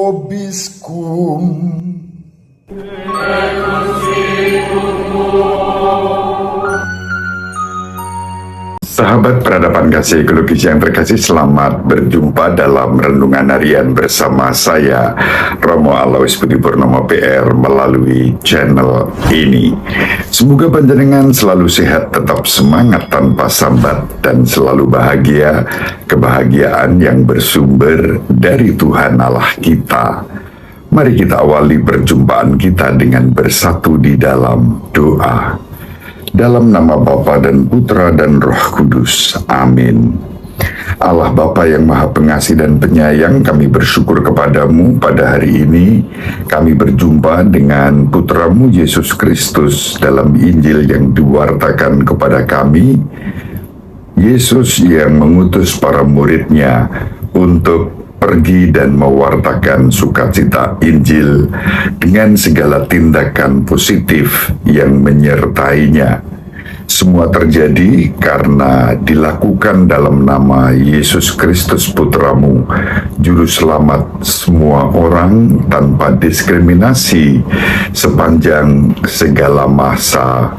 vobiscum. Sahabat peradaban kasih ekologis yang terkasih, selamat berjumpa dalam renungan harian bersama saya, Romo Alois Budi Purnomo PR, melalui channel ini. Semoga panjenengan selalu sehat, tetap semangat tanpa sambat, dan selalu bahagia, kebahagiaan yang bersumber dari Tuhan Allah kita. Mari kita awali perjumpaan kita dengan bersatu di dalam doa. Dalam nama Bapa dan Putra dan Roh Kudus. Amin. Allah Bapa yang Maha Pengasih dan Penyayang, kami bersyukur kepadamu pada hari ini. Kami berjumpa dengan Putramu Yesus Kristus dalam Injil yang diwartakan kepada kami. Yesus yang mengutus para muridnya untuk pergi dan mewartakan sukacita Injil dengan segala tindakan positif yang menyertainya. Semua terjadi karena dilakukan dalam nama Yesus Kristus Putramu, Juru Selamat semua orang tanpa diskriminasi sepanjang segala masa.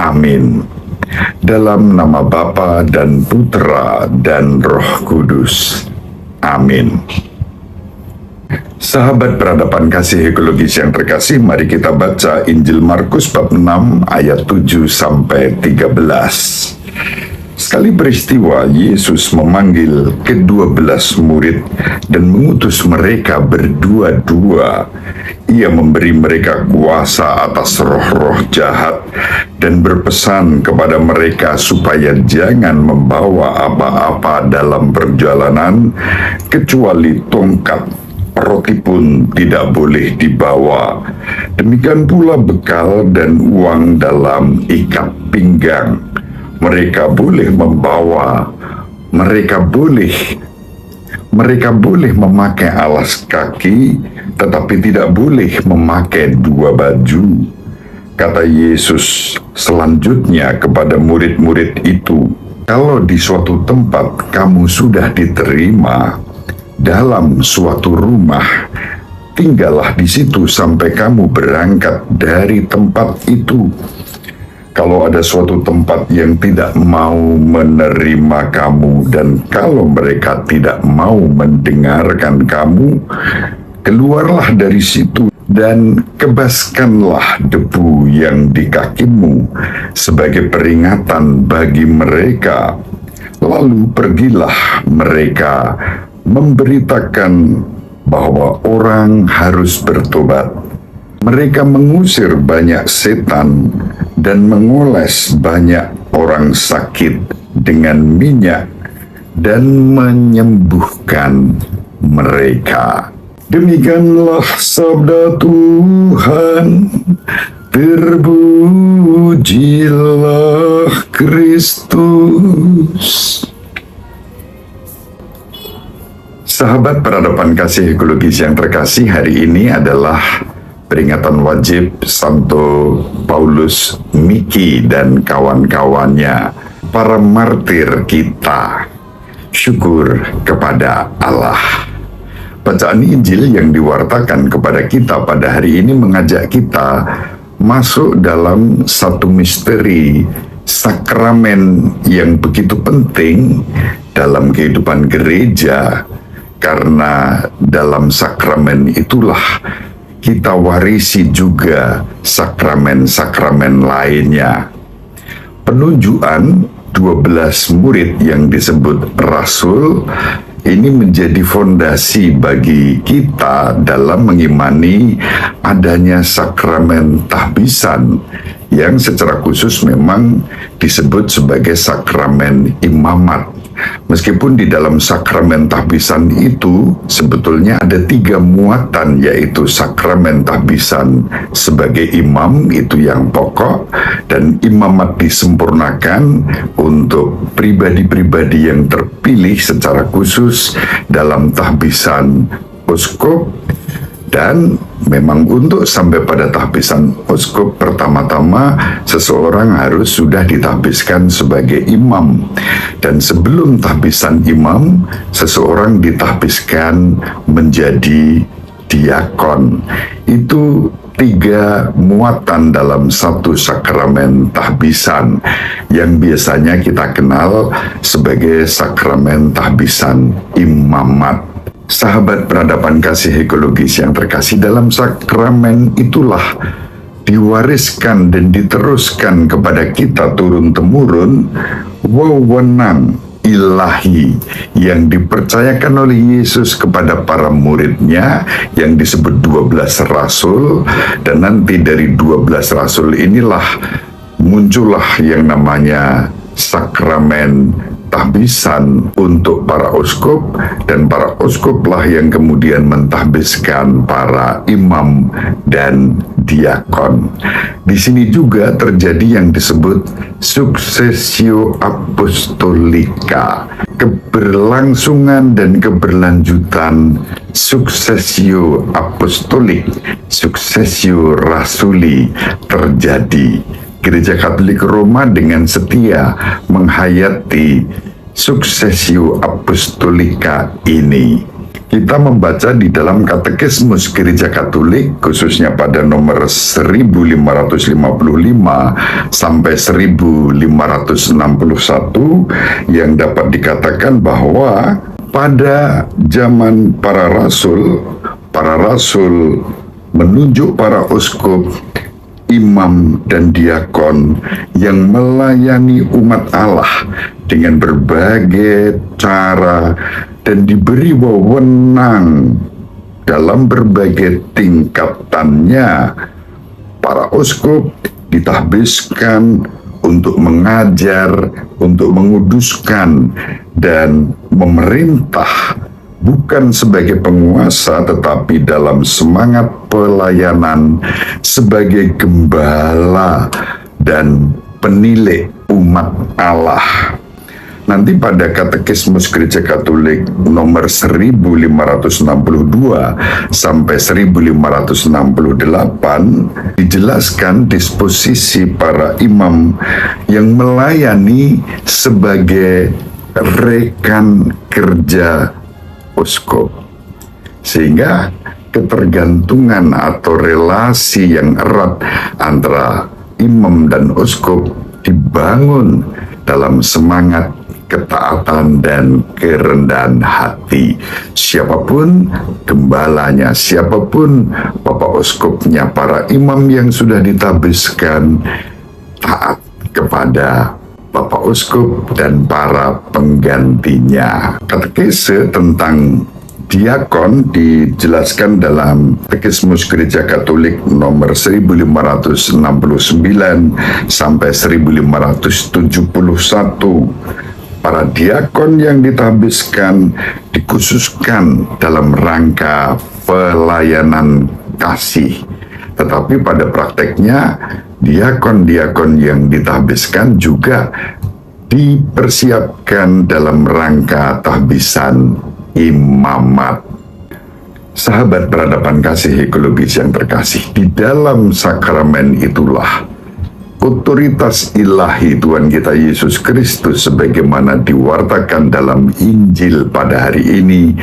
Amin. Dalam nama Bapa dan Putra dan Roh Kudus. Amin. Sahabat peradaban kasih ekologis yang terkasih, mari kita baca Injil Markus bab 6 ayat 7 sampai 13. Sekali peristiwa, Yesus memanggil ke-12 murid dan mengutus mereka berdua-dua. Ia memberi mereka kuasa atas roh-roh jahat dan berpesan kepada mereka supaya jangan membawa apa-apa dalam perjalanan kecuali tongkat. Roti pun tidak boleh dibawa. Demikian pula bekal dan uang dalam ikat pinggang. Mereka boleh membawa, mereka boleh memakai alas kaki, tetapi tidak boleh memakai dua baju. Kata Yesus selanjutnya kepada murid-murid itu, kalau di suatu tempat kamu sudah diterima dalam suatu rumah, tinggallah di situ sampai kamu berangkat dari tempat itu. Kalau ada suatu tempat yang tidak mau menerima kamu, dan kalau mereka tidak mau mendengarkan kamu, keluarlah dari situ dan kebaskanlah debu yang di kakimu sebagai peringatan bagi mereka. Lalu pergilah mereka memberitakan bahwa orang harus bertobat. Mereka mengusir banyak setan dan mengoles banyak orang sakit dengan minyak dan menyembuhkan mereka. Demikianlah sabda Tuhan. Terpujilah Kristus. Sahabat peradaban kasih ekologis yang terkasih, hari ini adalah peringatan wajib Santo Paulus Miki dan kawan-kawannya, para martir kita. Syukur kepada Allah. Bacaan Injil yang diwartakan kepada kita pada hari ini mengajak kita masuk dalam satu misteri sakramen yang begitu penting dalam kehidupan gereja. Karena dalam sakramen itulah kita warisi juga sakramen-sakramen lainnya. Penunjukan 12 murid yang disebut rasul ini menjadi fondasi bagi kita dalam mengimani adanya sakramen tahbisan yang secara khusus memang disebut sebagai sakramen imamat. Meskipun di dalam sakramen tahbisan itu sebetulnya ada 3 muatan, yaitu sakramen tahbisan sebagai imam, itu yang pokok, dan imamat disempurnakan untuk pribadi-pribadi yang terpilih secara khusus dalam tahbisan uskup. Dan memang untuk sampai pada tahbisan uskup, pertama-tama seseorang harus sudah ditahbiskan sebagai imam. Dan sebelum tahbisan imam, seseorang ditahbiskan menjadi diakon. Itu 3 muatan dalam satu sakramen tahbisan yang biasanya kita kenal sebagai sakramen tahbisan imamat. Sahabat peradaban kasih ekologis yang terkasih, dalam sakramen itulah diwariskan dan diteruskan kepada kita turun-temurun wewenang ilahi yang dipercayakan oleh Yesus kepada para muridnya yang disebut 12 rasul, dan nanti dari 12 rasul inilah muncullah yang namanya sakramen tahbisan untuk para uskup, dan para uskuplah yang kemudian mentahbiskan para imam dan diakon. Di sini juga terjadi yang disebut successio apostolica, keberlangsungan dan keberlanjutan successio apostolik, successio rasuli terjadi. Gereja Katolik Roma dengan setia menghayati successio apostolica ini. Kita membaca di dalam Katekismus Gereja Katolik, khususnya pada nomor 1555 sampai 1561, yang dapat dikatakan bahwa pada zaman para rasul menunjuk para uskup, imam dan diakon yang melayani umat Allah dengan berbagai cara dan diberi wewenang dalam berbagai tingkatannya. Para uskup ditahbiskan untuk mengajar, untuk menguduskan dan memerintah, bukan sebagai penguasa tetapi dalam semangat pelayanan sebagai gembala dan penilai umat Allah. Nanti pada Katekismus Gereja Katolik nomor 1562 sampai 1568 dijelaskan disposisi para imam yang melayani sebagai rekan kerja uskup, sehingga ketergantungan atau relasi yang erat antara imam dan uskup dibangun dalam semangat ketaatan dan kerendahan hati. Siapapun gembalanya, siapapun bapak uskupnya, para imam yang sudah ditabiskan taat kepada Bapak Uskup dan para penggantinya. Katekese tentang diakon dijelaskan dalam Katekismus Gereja Katolik nomor 1569 sampai 1571. Para diakon yang ditahbiskan dikhususkan dalam rangka pelayanan kasih. Tetapi pada prakteknya diakon-diakon yang ditahbiskan juga dipersiapkan dalam rangka tahbisan imamat. Sahabat peradaban kasih ekologis yang terkasih, di dalam sakramen itulah otoritas ilahi Tuhan kita Yesus Kristus sebagaimana diwartakan dalam Injil pada hari ini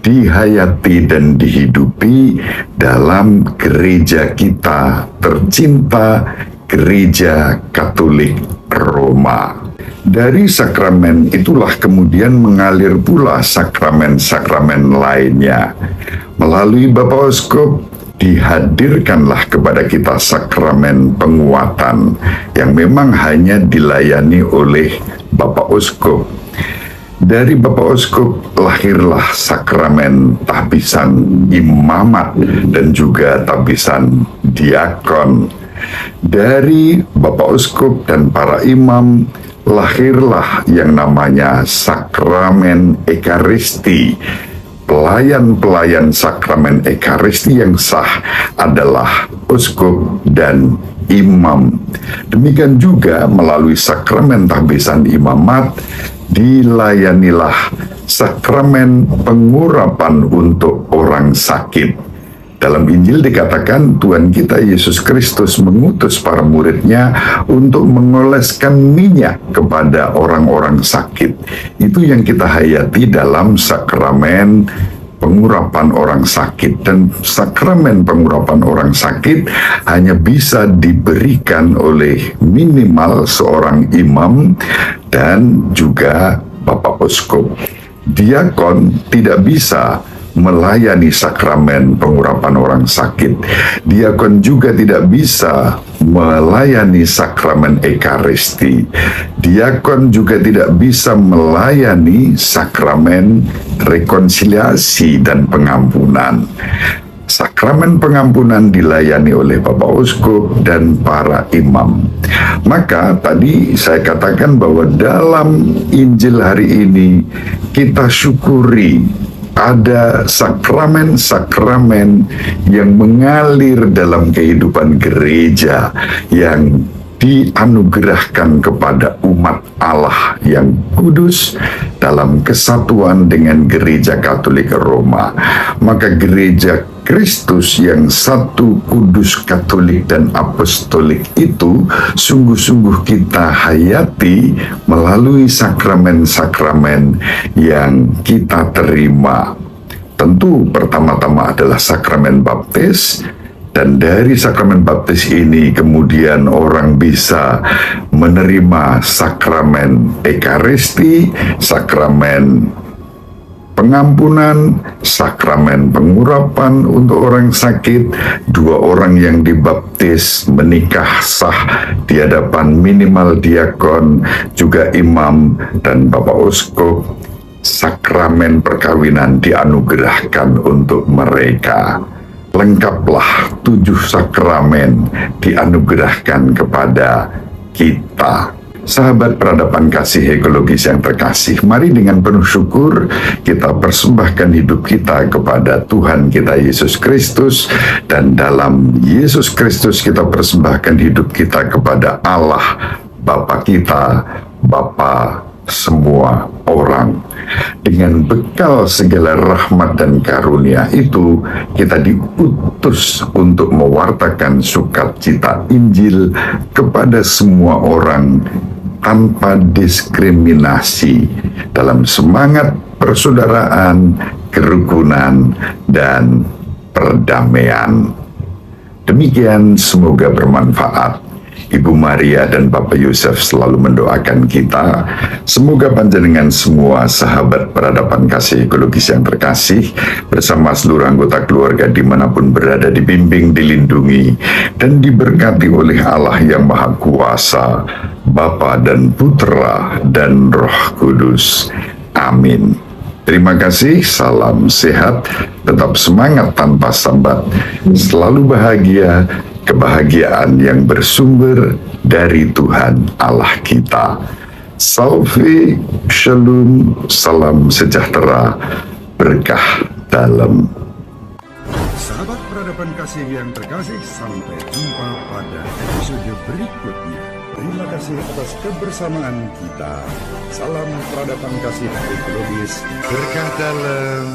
dihayati dan dihidupi dalam gereja kita tercinta, Gereja Katolik Roma. Dari sakramen itulah kemudian mengalir pula sakramen-sakramen lainnya. Melalui Bapak Uskup dihadirkanlah kepada kita sakramen penguatan yang memang hanya dilayani oleh Bapak Uskup. Dari Bapak Uskup lahirlah sakramen tahbisan imamat dan juga tahbisan diakon. Dari Bapak Uskup dan para imam lahirlah yang namanya sakramen ekaristi. Pelayan-pelayan sakramen ekaristi yang sah adalah uskup dan imam. Demikian juga melalui sakramen tahbisan imamat dilayanilah sakramen pengurapan untuk orang sakit. Dalam Injil dikatakan Tuhan kita Yesus Kristus mengutus para muridnya untuk mengoleskan minyak kepada orang-orang sakit. Itu yang kita hayati dalam sakramen pengurapan orang sakit, dan sakramen pengurapan orang sakit hanya bisa diberikan oleh minimal seorang imam dan juga Bapak Uskup. Diakon tidak bisa melayani sakramen pengurapan orang sakit. Diakon juga tidak bisa melayani sakramen Ekaristi. Diakon juga tidak bisa melayani sakramen rekonsiliasi dan pengampunan. Sakramen pengampunan dilayani oleh Bapak Uskup dan para imam. Maka tadi saya katakan bahwa dalam Injil hari ini kita syukuri ada sakramen-sakramen yang mengalir dalam kehidupan gereja yang dianugerahkan kepada umat Allah yang kudus dalam kesatuan dengan Gereja Katolik Roma. Maka Gereja Kristus yang satu, kudus, katolik, dan apostolik itu sungguh-sungguh kita hayati melalui sakramen-sakramen yang kita terima. Tentu pertama-tama adalah sakramen baptis, dan dari sakramen baptis ini kemudian orang bisa menerima sakramen Ekaristi, sakramen pengampunan, sakramen pengurapan untuk orang sakit. Dua orang yang dibaptis menikah sah di hadapan minimal diakon, juga imam dan Bapak Uskup. Sakramen perkawinan dianugerahkan untuk mereka. Lengkaplah 7 sakramen dianugerahkan kepada kita. Sahabat peradaban kasih ekologis yang terkasih, mari dengan penuh syukur kita persembahkan hidup kita kepada Tuhan kita Yesus Kristus, dan dalam Yesus Kristus kita persembahkan hidup kita kepada Allah Bapa kita, Bapa semua orang. Dengan bekal segala rahmat dan karunia itu, kita diutus untuk mewartakan sukacita Injil kepada semua orang tanpa diskriminasi, dalam semangat persaudaraan, kerukunan, dan perdamaian. Demikian, semoga bermanfaat. Ibu Maria dan Bapak Yusuf selalu mendoakan kita. Semoga panjenengan semua sahabat peradaban kasih ekologis yang terkasih bersama seluruh anggota keluarga dimanapun berada dibimbing, dilindungi, dan diberkati oleh Allah yang Maha Kuasa, Bapa dan Putra dan Roh Kudus. Amin. Terima kasih, salam sehat, tetap semangat tanpa sambat, selalu bahagia, kebahagiaan yang bersumber dari Tuhan Allah kita. Salve, shalom, salam sejahtera, berkah dalam. Sahabat peradaban kasih yang terkasih, sampai jumpa pada episode berikutnya. Terima kasih atas kebersamaan kita. Salam peradaban kasih ekologis, berkah dalam.